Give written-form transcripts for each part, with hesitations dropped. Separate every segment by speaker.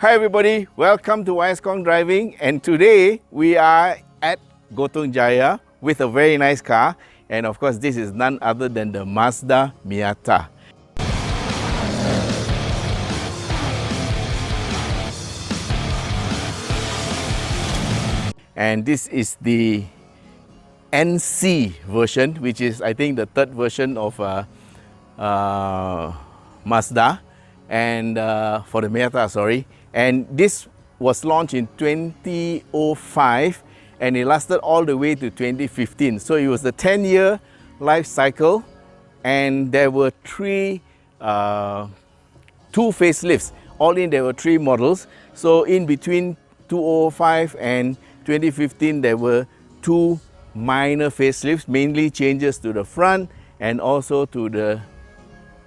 Speaker 1: Hi everybody, welcome to Wisecom Driving, and today we are at Gotong Jaya with a very nice car, and of course this is none other than the Mazda Miata. And this is the NC version, which is I think the third version of Mazda, and for the Miata, sorry. And this was launched in 2005 and it lasted all the way to 2015. So it was a 10-year life cycle, and there were two facelifts. All in there were 3 models. So in between 2005 and 2015 there were 2 minor facelifts, mainly changes to the front and also to the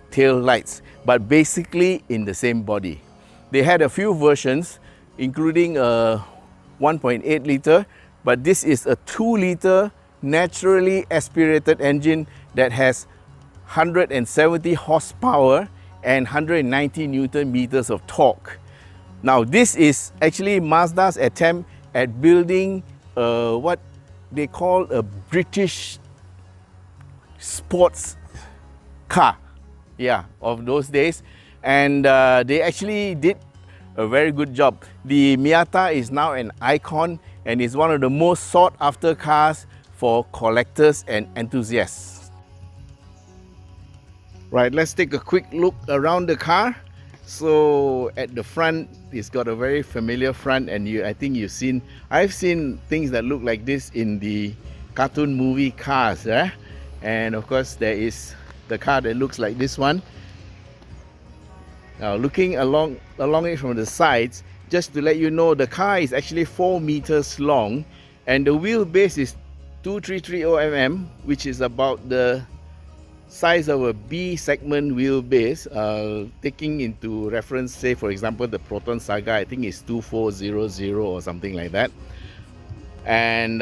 Speaker 1: tail lights, but basically in the same body. They had a few versions, including a 1.8 liter, but this is a 2 liter naturally aspirated engine that has 170 horsepower and 190 Newton meters of torque. Now this is actually Mazda's attempt at building what they call a British sports car, of those days, and they actually did a very good job. The Miata is now an icon and is one of the most sought after cars for collectors and enthusiasts. Right, let's take a quick look around the car. So at the front, it's got a very familiar front, and I've seen things that look like this in the cartoon movie cars, and of course there is the car that looks like this one. Now looking along it from the sides, just to let you know, the car is actually 4 meters long and the wheelbase is 2330 mm, which is about the size of a B segment wheelbase, taking into reference, say for example the Proton Saga, I think is 2400 or something like that. And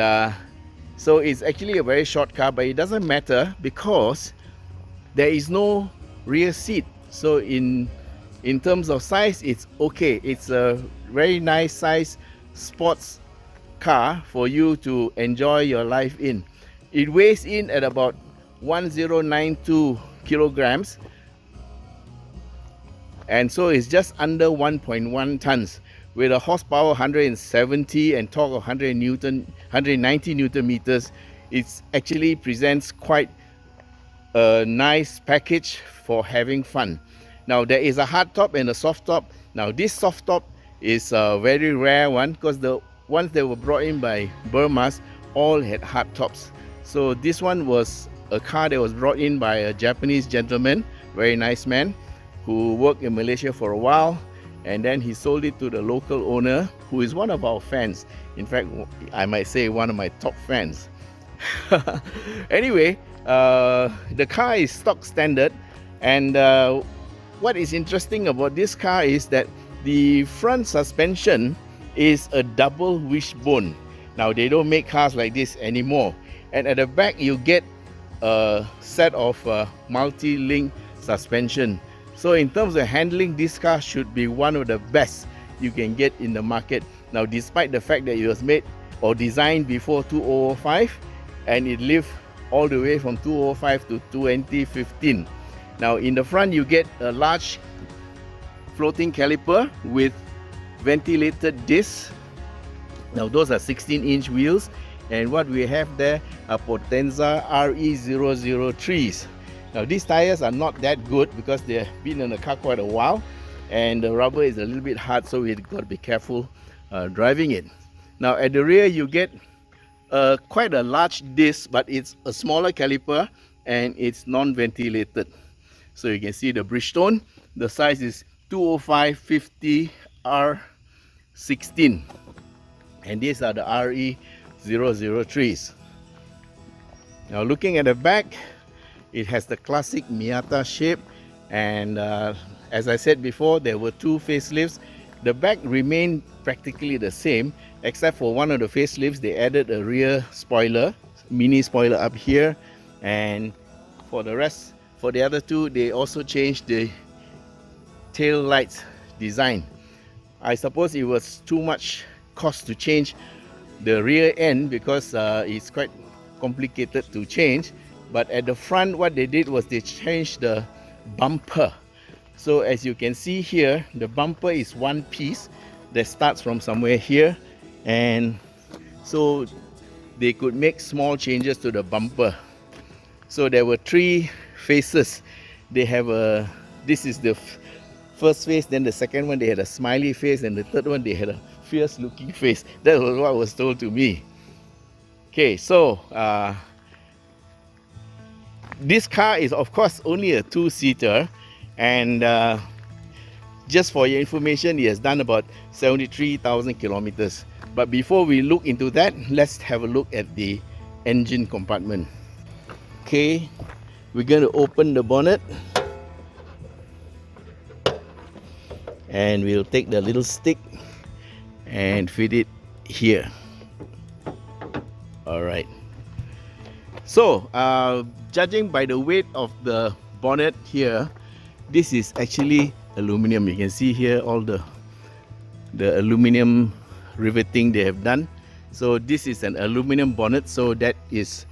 Speaker 1: so it's actually a very short car, but it doesn't matter because there is no rear seat. So in terms of size, it's okay. It's a very nice size sports car for you to enjoy your life in. It weighs in at about 1092 kilograms, and so it's just under 1.1 tons with a horsepower 170 and torque of 190 Newton meters. It actually presents quite a nice package for having fun. Now there is a hard top and a soft top. Now this soft top is a very rare one because the ones that were brought in by Burma's all had hard tops. So this one was a car that was brought in by a Japanese gentleman, very nice man, who worked in Malaysia for a while, and then he sold it to the local owner, who is one of our fans. In fact, I might say one of my top fans. Anyway, the car is stock standard, and what is interesting about this car is that the front suspension is a double wishbone. Now they don't make cars like this anymore, and at the back you get a set of multi-link suspension. So in terms of handling, this car should be one of the best you can get in the market. Now despite the fact that it was made or designed before 2005 and it lived all the way from 2005 to 2015. Now in the front you get a large floating caliper with ventilated discs. Now those are 16-inch wheels, and what we have there are Potenza RE003s. Now these tires are not that good because they've been in the car quite a while and the rubber is a little bit hard, so we've got to be careful driving it. Now at the rear you get quite a large disc, but it's a smaller caliper and it's non-ventilated. So you can see the Bridgestone, the size is 205/50 R16, and these are the RE003s. Now looking at the back, it has the classic Miata shape, and as I said before, there were 2 facelifts. The back remained practically the same, except for one of the facelifts. They added a rear spoiler, mini spoiler up here, and for the rest, for the other 2, they also changed the tail lights design. I suppose it was too much cost to change the rear end because it's quite complicated to change. But at the front, what they did was they changed the bumper. So as you can see here, the bumper is one piece that starts from somewhere here, and so they could make small changes to the bumper. So there were three faces. They have a, this is the first face, then the second one they had a smiley face, and the third one they had a fierce looking face. That was what was told to me. Okay, so this car is of course only a two-seater, and just for your information, it has done about 73,000 kilometers. But before we look into that, let's have a look at the engine compartment. Okay, we're going to open the bonnet and we'll take the little stick and fit it here. All right. So, judging by the weight of the bonnet here, this is actually aluminum. You can see here all the aluminum riveting they have done. So this is an aluminum bonnet, so that is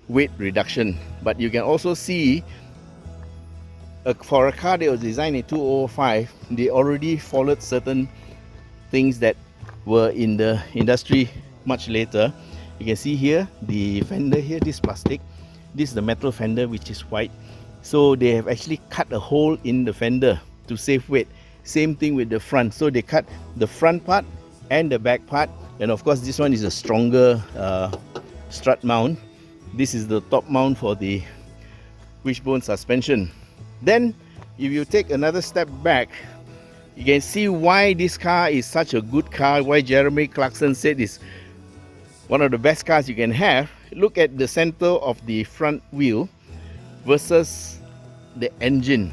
Speaker 1: weight reduction. But you can also see for a car that was designed in 2005, they already followed certain things that were in the industry much later. You can see here the fender here, this plastic, this is the metal fender which is white. So they have actually cut a hole in the fender to save weight. Same thing with the front, so they cut the front part and the back part, and of course this one is a stronger strut mount. This is the top mount for the wishbone suspension. Then if you take another step back, you can see why this car is such a good car, why Jeremy Clarkson said it's one of the best cars you can have. Look at the center of the front wheel versus the engine.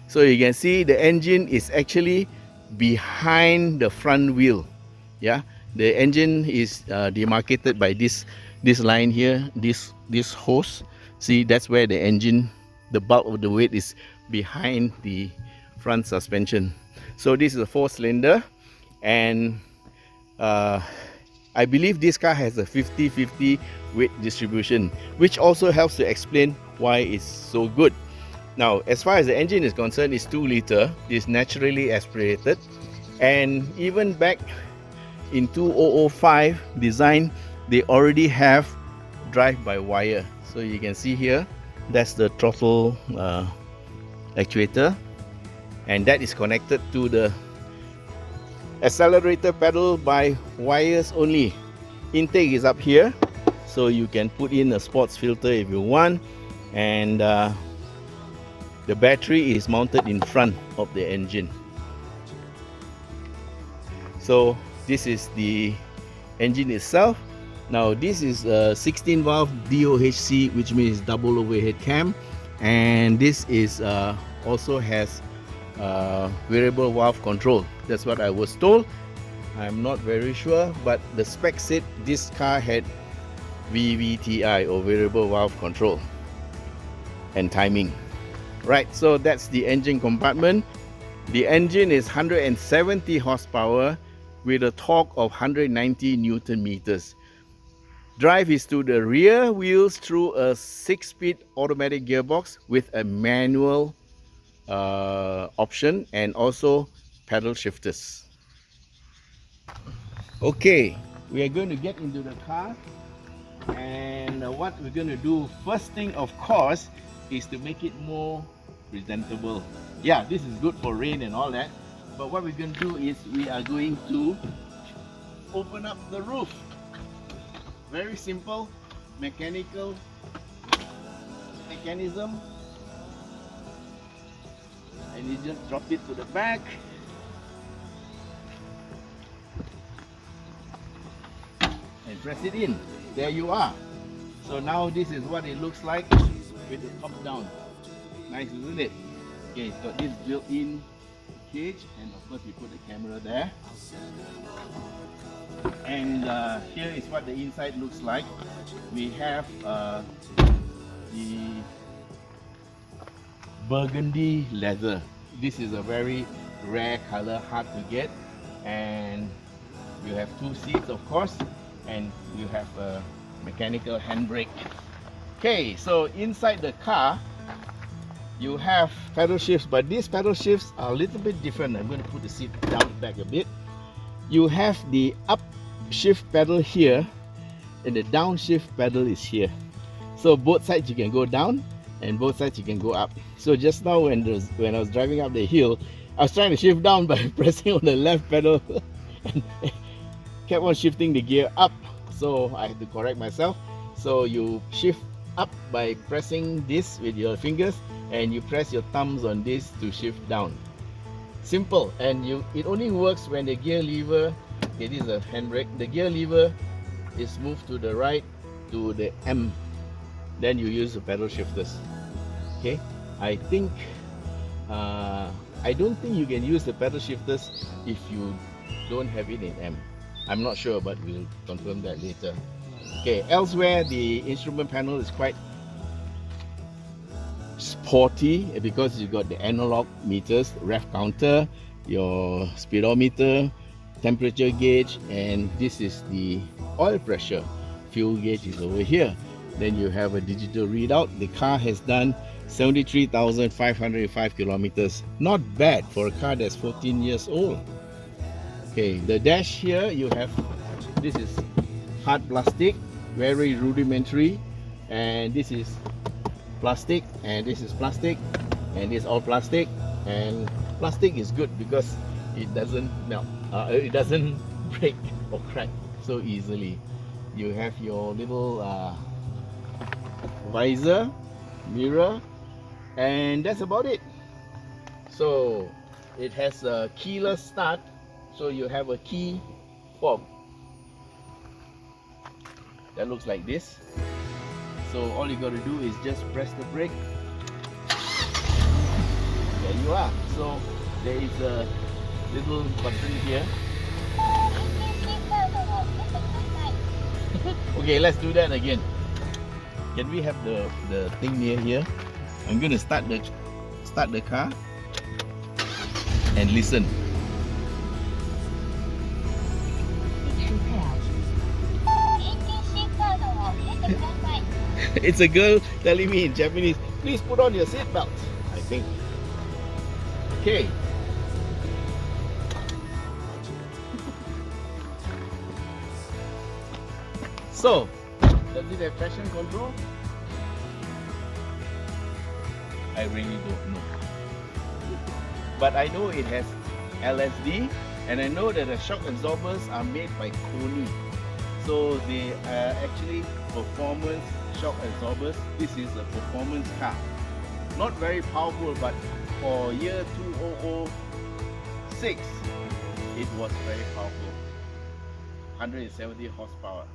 Speaker 1: So you can see the engine is actually behind the front wheel. Yeah, the engine is demarcated by this line here, this hose. See, that's where the engine, the bulk of the weight is behind the front suspension. So this is a 4-cylinder, and I believe this car has a 50-50 weight distribution, which also helps to explain why it's so good. Now, as far as the engine is concerned, it's 2-liter, it's naturally aspirated, and even back in 2005 design, they already have drive-by-wire. So you can see here, that's the throttle actuator, and that is connected to the accelerator pedal by wires only. Intake is up here, so you can put in a sports filter if you want, and the battery is mounted in front of the engine. So this is the engine itself. Now this is a 16 valve DOHC, which means double overhead cam, and this is also has variable valve control. That's what I was told. I'm not very sure, but the spec said this car had VVTI, or variable valve control, and timing. Right, so that's the engine compartment. The engine is 170 horsepower with a torque of 190 Newton meters. Drive is to the rear wheels through a 6-speed automatic gearbox with a manual option, and also pedal shifters. Okay, we are going to get into the car, and what we're going to do first thing, of course, is to make it more presentable. Yeah, this is good for rain and all that, but what we're going to do is we are going to open up the roof. Very simple mechanical mechanism, and you just drop it to the back. And press it in. There you are. So now this is what it looks like with the top down. Nice, isn't it? Okay, it's got this built-in cage, and of course we put the camera there. And here is what the inside looks like. We have the burgundy leather. This is a very rare color, hard to get. and you have 2 seats, of course, and you have a mechanical handbrake. Okay, so inside the car you have pedal shifts, but these pedal shifts are a little bit different. I'm going to put the seat down back a bit. You have the up shift pedal here, and the down shift pedal is here. So both sides you can go down, and both sides you can go up. So just now when I was driving up the hill, I was trying to shift down by pressing on the left pedal and kept on shifting the gear up. So I had to correct myself. So you shift up by pressing this with your fingers, and you press your thumbs on this to shift down. Simple, and it only works when the gear lever, okay, this is a handbrake, the gear lever is moved to the right to the M, then you use the pedal shifters. Okay, I think I don't think you can use the pedal shifters if you don't have it in M. I'm not sure, but we'll confirm that later. Okay, elsewhere the instrument panel is quite sporty because you got the analog meters, rev counter, your speedometer, temperature gauge, and this is the oil pressure. Fuel gauge is over here. Then you have a digital readout. The car has done 73,505 kilometers. Not bad for a car that's 14 years old. Okay, the dash here you have, this is hard plastic, very rudimentary, and this is plastic, and this is plastic, and this is all plastic. And plastic is good because it doesn't melt, it doesn't break or crack so easily. You have your little visor, mirror, and that's about it. So it has a keyless start, so you have a key fob that looks like this. So all you got to do is just press the brake. There you are. So there is a little button here. Okay, let's do that again. Can we have the thing near here? I'm going to start the car and listen. It's a girl telling me in Japanese, please put on your seatbelt, I think. Okay. So, does it have traction control? I really don't know. But I know it has LSD, and I know that the shock absorbers are made by Koni. So they are actually performance shock absorbers. This is a performance car. Not very powerful, but for year 2006, it was very powerful. 170 horsepower.